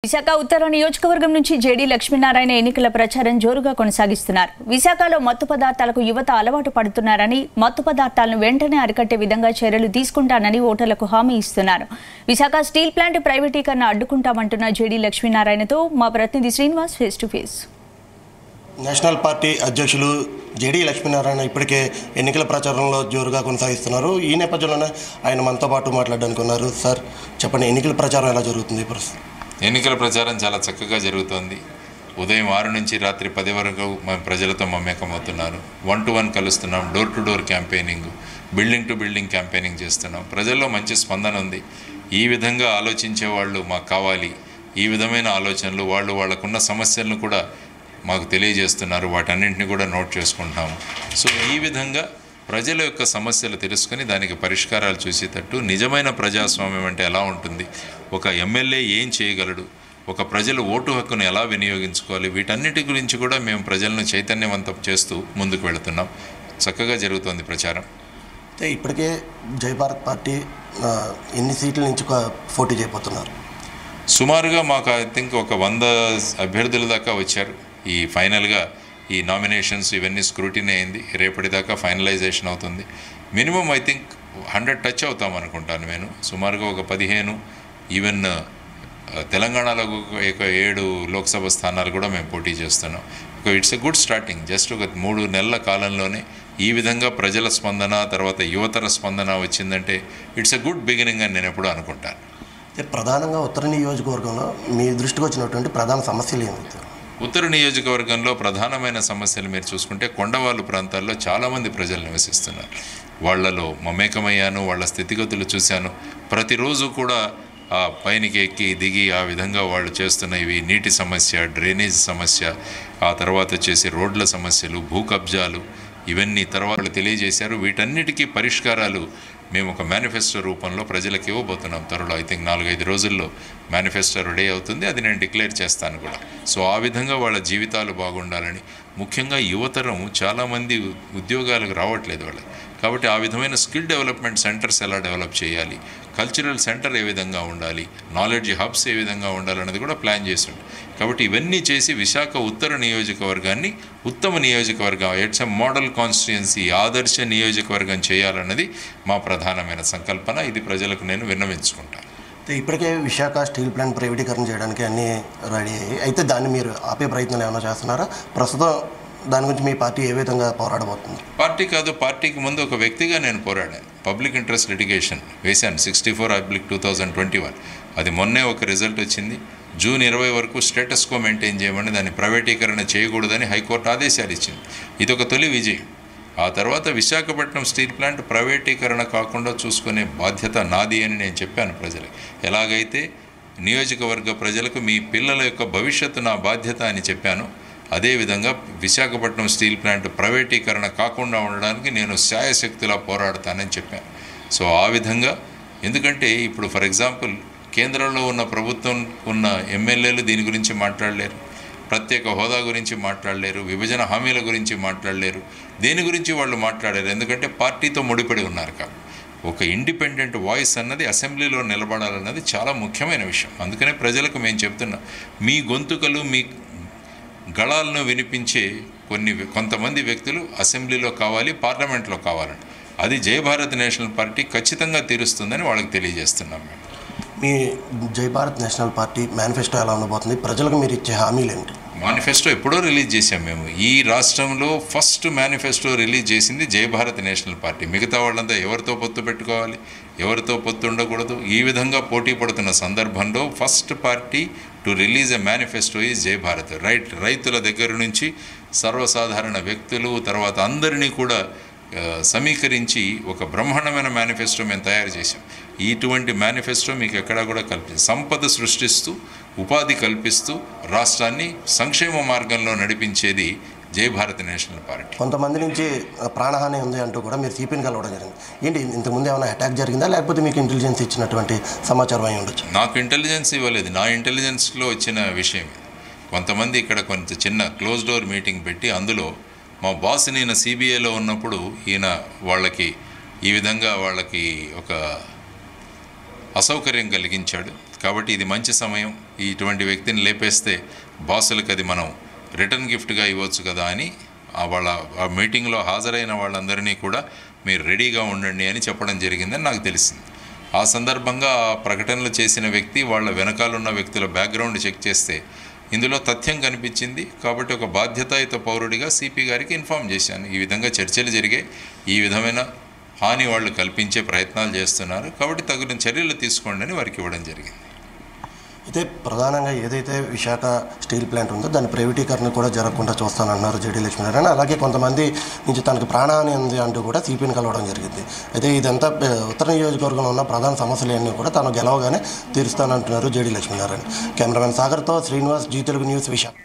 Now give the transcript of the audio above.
విశాఖ ఉత్తర నియోజకవర్గం నుంచి జేడీ లక్ష్మీనారాయణ ఎన్నికల ప్రచారం జోరుగా కొనసాగిస్తున్నారు. విశాఖలో మత్తు పదార్థాలకు యువత అలవాటు పడుతున్నారని, మత్తు పదార్థాలను వెంటనే అరికట్టే విధంగా చర్యలు తీసుకుంటానని ఓటర్లకు హామీ ఇస్తున్నారు. విశాఖ స్టీల్ ప్లాంట్ ప్రైవేటీకరణ అడ్డుకుంటామంటున్న జేడీ లక్ష్మీనారాయణతో మా ప్రతినిధి Srinivas face to face. National party అధ్యక్షులు జేడీ లక్ష్మీనారాయణ ఇప్పటికే ఎన్నికల ప్రచారంలో జోరుగా కొనసాగిస్తున్నారు. ఈ నేపథ్యంలోనే ఆయన మనతో పాటు మాట్లాడడానికి ఉన్నారు. సార్ చెప్పండి, ఎన్నికల ప్రచారం ఎలా జరుగుతుంది ప్రస్తుతం? ఎన్నికల ప్రచారం చాలా చక్కగా జరుగుతోంది. ఉదయం 6 నుంచి రాత్రి 10 వరకు మేము ప్రజలతో మమేకమవుతున్నారు. 1-to-1 కలుస్తున్నాం, door to door campaigning, building to building campaigning చేస్తున్నాం. ప్రజల్లో మంచి స్పందన ఉంది. ఈ విధంగా ఆలోచించే వాళ్ళు మాకు కావాలి. ఈ విధమైన ఆలోచనలు వాళ్ళకున్న సమస్యలను కూడా మాకు తెలియజేస్తున్నారు. వాటన్నింటినీ కూడా నోట్ చేసుకుంటాము. సో ఈ విధంగా ప్రజల యొక్క సమస్యలు తెలుసుకొని దానికి పరిష్కారాలు చూసేటట్టు నిజమైన ప్రజాస్వామ్యం అంటే ఎలా ఉంటుంది, ఒక ఎమ్మెల్యే ఏం చేయగలడు, ఒక ప్రజల ఓటు హక్కును ఎలా వినియోగించుకోవాలి, వీటన్నిటి గురించి కూడా మేము ప్రజలను చైతన్యవంతం చేస్తూ ముందుకు వెళుతున్నాం. చక్కగా జరుగుతోంది ప్రచారం. అయితే ఇప్పటికే జై భారత్ పార్టీ ఎన్ని సీట్ల నుంచి పోటీ చేయబోతున్నారు? సుమారుగా మాకు ఐ థింక్ ఒక 100 అభ్యర్థుల దాకా వచ్చారు. ఈ ఫైనల్గా ఈ నామినేషన్స్ ఇవన్నీ స్క్రూటినీ అయింది. రేపటిదాకా ఫైనలైజేషన్ అవుతుంది. మినిమం ఐ థింక్ 100 టచ్ అవుతాం అనుకుంటాను నేను. సుమారుగా ఒక 15, ఈవెన్ తెలంగాణలో ఒక 7 లోక్సభ స్థానాలు కూడా మేము పోటీ చేస్తున్నాం. It's a good starting. Just ఒక 3 నెలల కాలంలోనే ఈ విధంగా ప్రజల స్పందన, తర్వాత యువతర స్పందన వచ్చిందంటే ఇట్స్ ఎ గుడ్ బిగినింగ్ అని నేను ఎప్పుడూ అనుకుంటాను. ప్రధానంగా ఉత్తర నియోజకవర్గంలో మీ దృష్టికి వచ్చినటువంటి ప్రధాన సమస్యలు ఏమవుతాయి? ఉత్తర నియోజకవర్గంలో ప్రధానమైన సమస్యలు మీరు చూసుకుంటే కొండవాళ్ళు ప్రాంతాల్లో చాలామంది ప్రజలు నివసిస్తున్నారు. వాళ్లలో మమేకమయ్యాను, వాళ్ళ స్థితిగతులు చూశాను. ప్రతిరోజు కూడా ఆ పైనకి ఎక్కి దిగి ఆ విధంగా వాళ్ళు చేస్తున్న ఇవి నీటి సమస్య, డ్రైనేజ్ సమస్య, ఆ తర్వాత వచ్చేసి రోడ్ల సమస్యలు, భూ కబ్జాలు, ఇవన్నీ తర్వాత తెలియజేశారు. వీటన్నిటికీ పరిష్కారాలు మేము ఒక మేనిఫెస్టో రూపంలో ప్రజలకు ఇవ్వబోతున్నాం త్వరలో. ఐ థింక్ 4-5 రోజుల్లో మేనిఫెస్టో రెడీ అవుతుంది. అది నేను డిక్లేర్ చేస్తాను కూడా. సో ఆ విధంగా వాళ్ళ జీవితాలు బాగుండాలని, ముఖ్యంగా యువతరం చాలామంది ఉద్యోగాలకు రావట్లేదు వాళ్ళకి. కాబట్టి ఆ విధమైన స్కిల్ డెవలప్మెంట్ సెంటర్స్ ఎలా డెవలప్ చేయాలి, కల్చరల్ సెంటర్ ఏ విధంగా ఉండాలి, నాలెడ్జ్ హబ్స్ ఏ విధంగా ఉండాలన్నది కూడా ప్లాన్ చేసిండు. కాబట్టి ఇవన్నీ చేసి విశాఖ ఉత్తర నియోజకవర్గాన్ని ఉత్తమ నియోజకవర్గం, ఇట్స్ ఎ మోడల్ కాన్స్టిట్యుయెన్సీ, ఆదర్శ నియోజకవర్గం చేయాలన్నది మా ప్రధానమైన సంకల్పన. ఇది ప్రజలకు నేను విన్నవించుకుంటాను. ఇప్పటికే విశాఖ స్టీల్ ప్లాంట్ ప్రైవేటీకరణ చేయడానికి అన్నీ రెడీ అయ్యాయి. అయితే దాన్ని మీరు ఆపే ప్రయత్నాలు ఏమైనా చేస్తున్నారా? ప్రస్తుతం దాని గురించి మీ పార్టీ ఏ విధంగా పోరాడబోతుంది? పార్టీ కాదు, పార్టీకి ముందు ఒక వ్యక్తిగా నేను పోరాడాను. పబ్లిక్ ఇంట్రెస్ట్ లిటిగేషన్ వేశాను 64/2021. అది మొన్నే ఒక రిజల్ట్ వచ్చింది. జూన్ 20 వరకు స్టేటస్ కో మెయింటైన్ చేయమని, దాన్ని ప్రైవేటీకరణ చేయకూడదని హైకోర్టు ఆదేశాలు ఇచ్చింది. ఇది ఒక తొలి విజయం. ఆ తర్వాత విశాఖపట్నం స్టీల్ ప్లాంట్ ప్రైవేటీకరణ కాకుండా చూసుకునే బాధ్యత నాది అని నేను చెప్పాను ప్రజలకు. ఎలాగైతే నియోజకవర్గ ప్రజలకు మీ పిల్లల యొక్క భవిష్యత్తు నా బాధ్యత అని చెప్పాను, అదేవిధంగా విశాఖపట్నం స్టీల్ ప్లాంట్ ప్రైవేటీకరణ కాకుండా ఉండడానికి నేను శాయశక్తిలా పోరాడతానని చెప్పాను. సో ఆ విధంగా, ఎందుకంటే ఇప్పుడు ఫర్ ఎగ్జాంపుల్ కేంద్రంలో ఉన్న ప్రభుత్వం ఉన్న ఎమ్మెల్యేలు దీని గురించి మాట్లాడలేరు, ప్రత్యేక హోదా గురించి మాట్లాడలేరు, విభజన హామీల గురించి మాట్లాడలేరు, దేని గురించి వాళ్ళు మాట్లాడారు. ఎందుకంటే పార్టీతో ముడిపడి ఉన్నారు. కాబట్టి ఒక ఇండిపెండెంట్ వాయిస్ అన్నది అసెంబ్లీలో నిలబడాలన్నది చాలా ముఖ్యమైన విషయం. అందుకనే ప్రజలకు మేము చెప్తున్నాం, మీ గొంతుకలు, మీ గళాలను వినిపించే కొంతమంది వ్యక్తులు అసెంబ్లీలో కావాలి, పార్లమెంట్లో కావాలని. అది జై భారత్ నేషనల్ పార్టీ ఖచ్చితంగా తీరుస్తుందని వాళ్ళకి తెలియజేస్తున్నాం. మేము మీ జై భారత్ నేషనల్ పార్టీ మేనిఫెస్టో ఎలా ఉండబోతుంది? ప్రజలకు మీరు ఇచ్చే హామీలు ఏంటి? మేనిఫెస్టో ఎప్పుడో రిలీజ్ చేశాం మేము. ఈ రాష్ట్రంలో ఫస్ట్ మేనిఫెస్టో రిలీజ్ చేసింది జై భారత్ నేషనల్ పార్టీ. మిగతా వాళ్ళంతా ఎవరితో పొత్తు పెట్టుకోవాలి, ఎవరితో పొత్తు ఉండకూడదు, ఈ విధంగా పోటీ పడుతున్న సందర్భంలో first party to release a manifesto is జై భారత్. రైతుల దగ్గర నుంచి సర్వసాధారణ వ్యక్తులు, తర్వాత అందరినీ కూడా సమీకరించి ఒక బ్రహ్మాండమైన మేనిఫెస్టో మేము తయారు చేశాం. ఇటువంటి మేనిఫెస్టో మీకు ఎక్కడా కూడా సంపద సృష్టిస్తూ, ఉపాధి కల్పిస్తూ, రాష్ట్రాన్ని సంక్షేమ మార్గంలో నడిపించేది జై భారత్ నేషనల్ పార్టీ. కొంతమంది నుంచి ప్రాణహాని ఉంది అంటూ కూడా మీరు సిపిని కలవడం జరిగింది. ఏంటి, ఇంతకుముందు ఏమైనా అటాక్ జరిగిందా, లేకపోతే మీకు ఇంటెలిజెన్స్ ఇచ్చినటువంటి సమాచారం అయి ఉండొచ్చు? నాకు ఇంటెలిజెన్స్ ఇవ్వలేదు, నా ఇంటెలిజెన్స్లో వచ్చిన విషయం. కొంతమంది ఇక్కడ కొంత చిన్న క్లోజ్ డోర్ మీటింగ్ పెట్టి, అందులో మా బాస్ నేను సిబిఐలో ఉన్నప్పుడు ఈయన వాళ్ళకి ఈ విధంగా వాళ్ళకి ఒక అసౌకర్యం కలిగించాడు. కాబట్టి ఇది మంచి సమయం, ఇటువంటి వ్యక్తిని లేపేస్తే బాసులకు అది మనం రిటర్న్ గిఫ్ట్గా ఇవ్వచ్చు కదా అని ఆ మీటింగ్లో హాజరైన వాళ్ళందరినీ కూడా మీరు రెడీగా ఉండండి అని చెప్పడం జరిగిందని నాకు తెలిసింది. ఆ సందర్భంగా ఆ ప్రకటనలు చేసిన వ్యక్తి వాళ్ళ వెనకాలన్న వ్యక్తుల బ్యాక్గ్రౌండ్ చెక్ చేస్తే ఇందులో తథ్యం కనిపించింది. కాబట్టి ఒక బాధ్యతాయుత పౌరుడిగా సిపి గారికి ఇన్ఫామ్ చేశాను, ఈ విధంగా చర్చలు జరిగాయి, ఈ విధమైన హాని వాళ్ళు కల్పించే ప్రయత్నాలు చేస్తున్నారు, కాబట్టి తగిన చర్యలు తీసుకోండి అని వారికి ఇవ్వడం జరిగింది. అయితే ప్రధానంగా ఏదైతే విశాఖ స్టీల్ ప్లాంట్ ఉందో దాని ప్రైవేటీకరణ కూడా జరగకుండా చూస్తానన్నారు జేడీ లక్ష్మీనారాయణ. అలాగే కొంతమంది నుంచి తనకు ప్రాణహాని ఉంది అంటూ కూడా సిపిని కలవడం జరిగింది. అయితే ఇదంతా ఉత్తర నియోజకవర్గంలో ఉన్న ప్రధాన సమస్యలన్నీ కూడా తాను గెలవగానే తీరుస్తానంటున్నారు జేడీ లక్ష్మీనారాయణ. కెమెరామెన్ సాగర్తో శ్రీనివాస్, జీ తెలుగు న్యూస్, విశాఖ.